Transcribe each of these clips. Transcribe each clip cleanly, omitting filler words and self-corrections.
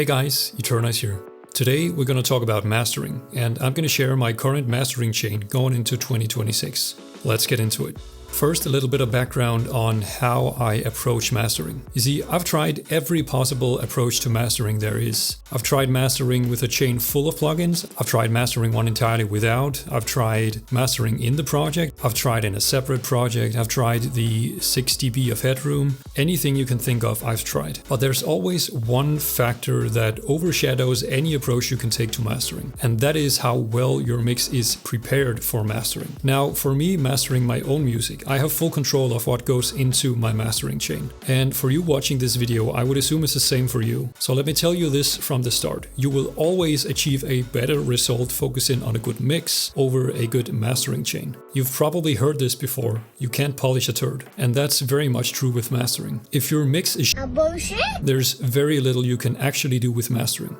Hey guys, Eternize here. Today we're going to talk about mastering, and I'm going to share my current mastering chain going into 2026. Let's get into it. First, a little bit of background on how I approach mastering. You see, I've tried every possible approach to mastering there is. I've tried mastering with a chain full of plugins. I've tried mastering one entirely without. I've tried mastering in the project. I've tried in a separate project. I've tried the 6 dB of headroom. Anything you can think of, I've tried. But there's always one factor that overshadows any approach you can take to mastering, and that is how well your mix is prepared for mastering. Now, for me, mastering my own music, I have full control of what goes into my mastering chain. And for you watching this video, I would assume it's the same for you. So let me tell you this from the start. You will always achieve a better result focusing on a good mix over a good mastering chain. You've probably heard this before. You can't polish a turd. And that's very much true with mastering. If your mix is bullshit, there's very little you can actually do with mastering.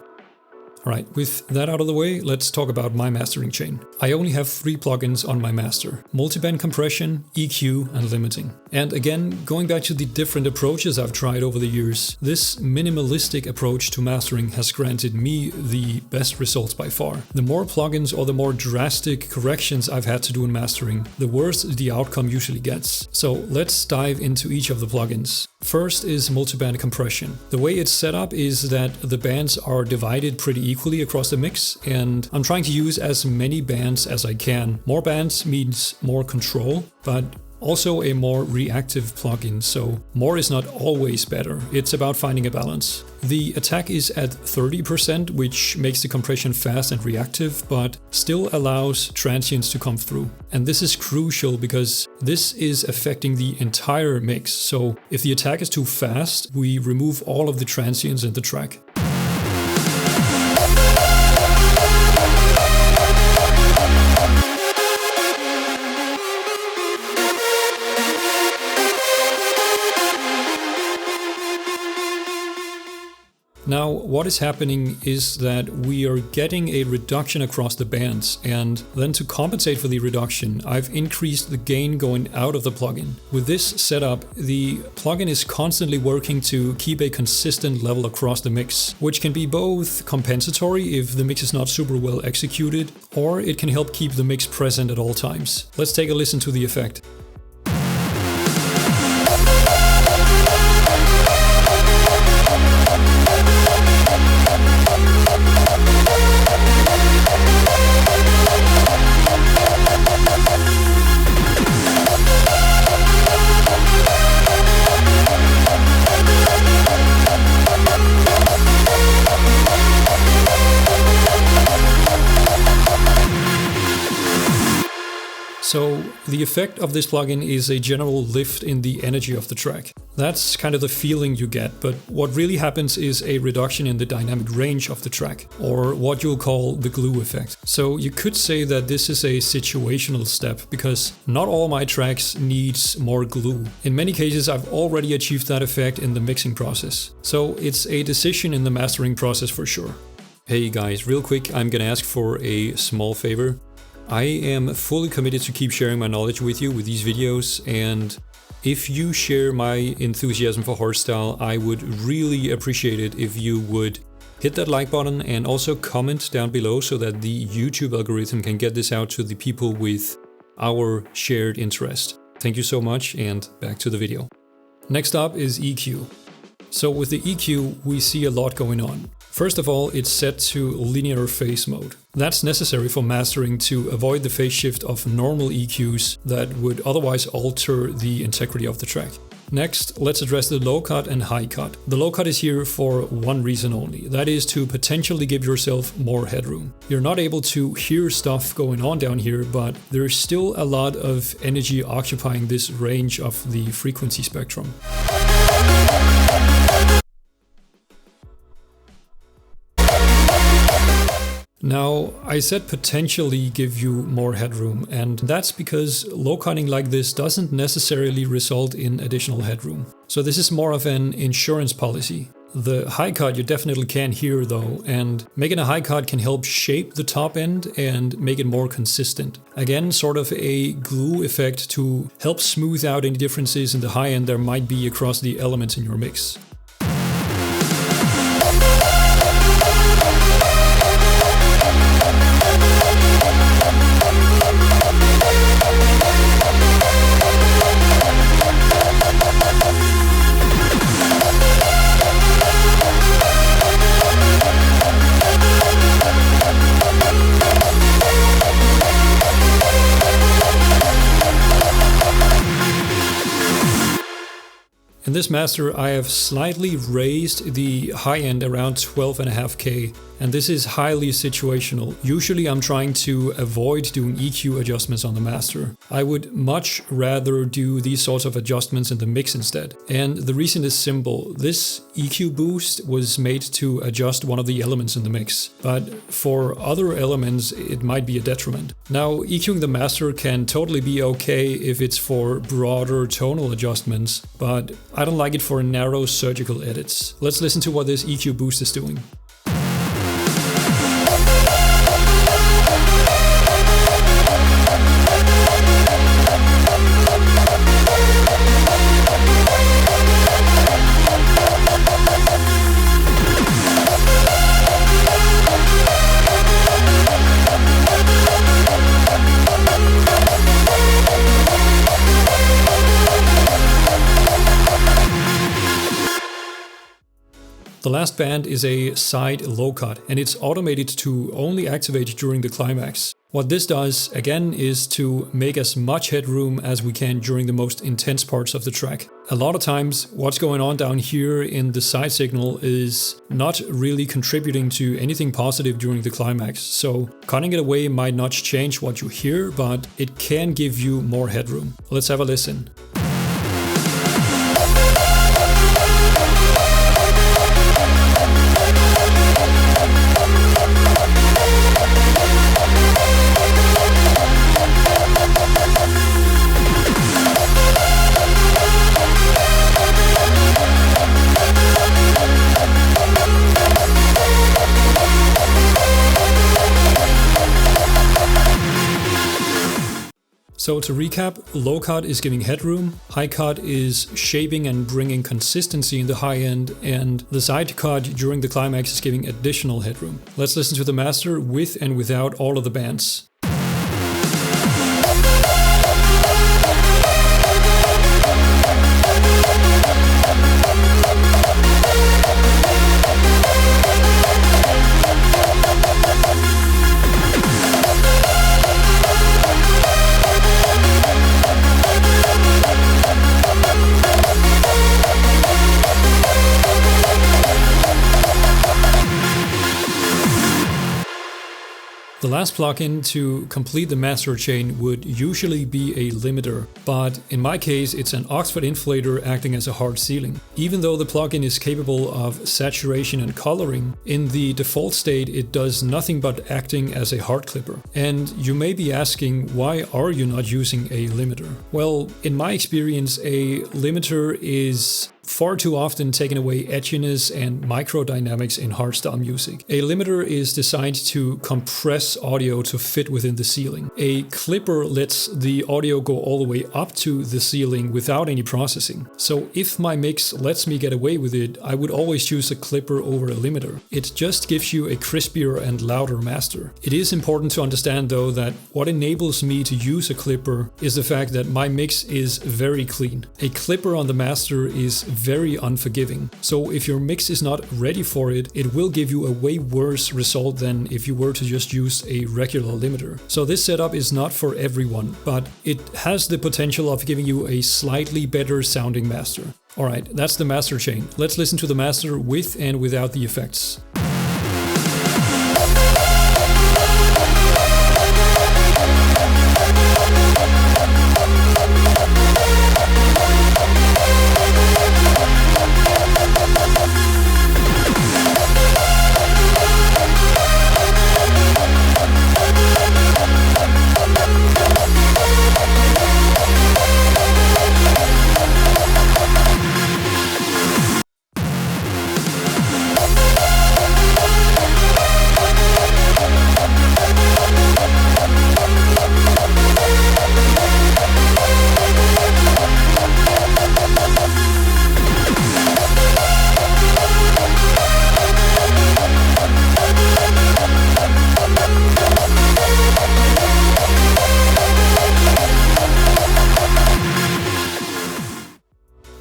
Alright, with that out of the way, let's talk about my mastering chain. I only have 3 plugins on my master: Multiband Compression, EQ, and Limiting. And again, going back to the different approaches I've tried over the years, this minimalistic approach to mastering has granted me the best results by far. The more plugins or the more drastic corrections I've had to do in mastering, the worse the outcome usually gets. So let's dive into each of the plugins. First is Multiband Compression. The way it's set up is that the bands are divided pretty equally across the mix, and I'm trying to use as many bands as I can. More bands means more control, but also a more reactive plugin, so more is not always better. It's about finding a balance. The attack is at 30%, which makes the compression fast and reactive, but still allows transients to come through. And this is crucial because this is affecting the entire mix. So if the attack is too fast, we remove all of the transients in the track. Now, what is happening is that we are getting a reduction across the bands, and then to compensate for the reduction, I've increased the gain going out of the plugin. With this setup, the plugin is constantly working to keep a consistent level across the mix, which can be both compensatory if the mix is not super well executed, or it can help keep the mix present at all times. Let's take a listen to the effect. So the effect of this plugin is a general lift in the energy of the track. That's kind of the feeling you get, but what really happens is a reduction in the dynamic range of the track, or what you'll call the glue effect. So you could say that this is a situational step, because not all my tracks needs more glue. In many cases, I've already achieved that effect in the mixing process. So it's a decision in the mastering process for sure. Hey guys, real quick, I'm gonna ask for a small favor. I am fully committed to keep sharing my knowledge with you with these videos, and if you share my enthusiasm for hardstyle, I would really appreciate it if you would hit that like button and also comment down below so that the YouTube algorithm can get this out to the people with our shared interest. Thank you so much, and back to the video. Next up is EQ. So with the EQ, we see a lot going on. First of all, it's set to linear phase mode. That's necessary for mastering to avoid the phase shift of normal EQs that would otherwise alter the integrity of the track. Next, let's address the low cut and high cut. The low cut is here for one reason only. That is to potentially give yourself more headroom. You're not able to hear stuff going on down here, but there's still a lot of energy occupying this range of the frequency spectrum. Now, I said potentially give you more headroom, and that's because low cutting like this doesn't necessarily result in additional headroom. So this is more of an insurance policy. The high cut you definitely can hear though, and making a high cut can help shape the top end and make it more consistent. Again, sort of a glue effect to help smooth out any differences in the high end there might be across the elements in your mix. In this master, I have slightly raised the high end around 12.5K, and this is highly situational. Usually I'm trying to avoid doing EQ adjustments on the master. I would much rather do these sorts of adjustments in the mix instead. And the reason is simple. This EQ boost was made to adjust one of the elements in the mix, but for other elements it might be a detriment. Now, EQing the master can totally be okay if it's for broader tonal adjustments, but I don't like it for narrow surgical edits. Let's listen to what this EQ boost is doing. The last band is a side low cut, and it's automated to only activate during the climax. What this does, again, is to make as much headroom as we can during the most intense parts of the track. A lot of times, what's going on down here in the side signal is not really contributing to anything positive during the climax, so cutting it away might not change what you hear, but it can give you more headroom. Let's have a listen. So to recap, low cut is giving headroom, high cut is shaping and bringing consistency in the high end, and the side cut during the climax is giving additional headroom. Let's listen to the master with and without all of the bands. The last plugin to complete the master chain would usually be a limiter, but in my case it's an Oxford inflator acting as a hard ceiling. Even though the plugin is capable of saturation and coloring, in the default state it does nothing but acting as a hard clipper. And you may be asking, why are you not using a limiter? Well, in my experience, a limiter is far too often taking away edginess and microdynamics in hardstyle music. A limiter is designed to compress audio to fit within the ceiling. A clipper lets the audio go all the way up to the ceiling without any processing. So if my mix lets me get away with it, I would always choose a clipper over a limiter. It just gives you a crispier and louder master. It is important to understand though that what enables me to use a clipper is the fact that my mix is very clean. A clipper on the master is very unforgiving. So if your mix is not ready for it, it will give you a way worse result than if you were to just use a regular limiter. So this setup is not for everyone, but it has the potential of giving you a slightly better sounding master. Alright, that's the master chain. Let's listen to the master with and without the effects.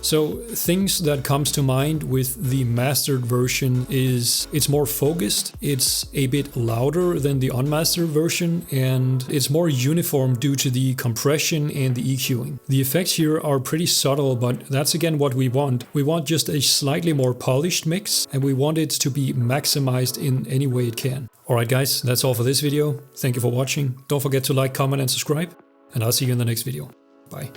So things that comes to mind with the mastered version is it's more focused, it's a bit louder than the unmastered version, and it's more uniform due to the compression and the EQing. The effects here are pretty subtle, but that's again what we want. We want just a slightly more polished mix, and we want it to be maximized in any way it can. Alright guys, that's all for this video. Thank you for watching. Don't forget to like, comment and subscribe, and I'll see you in the next video. Bye.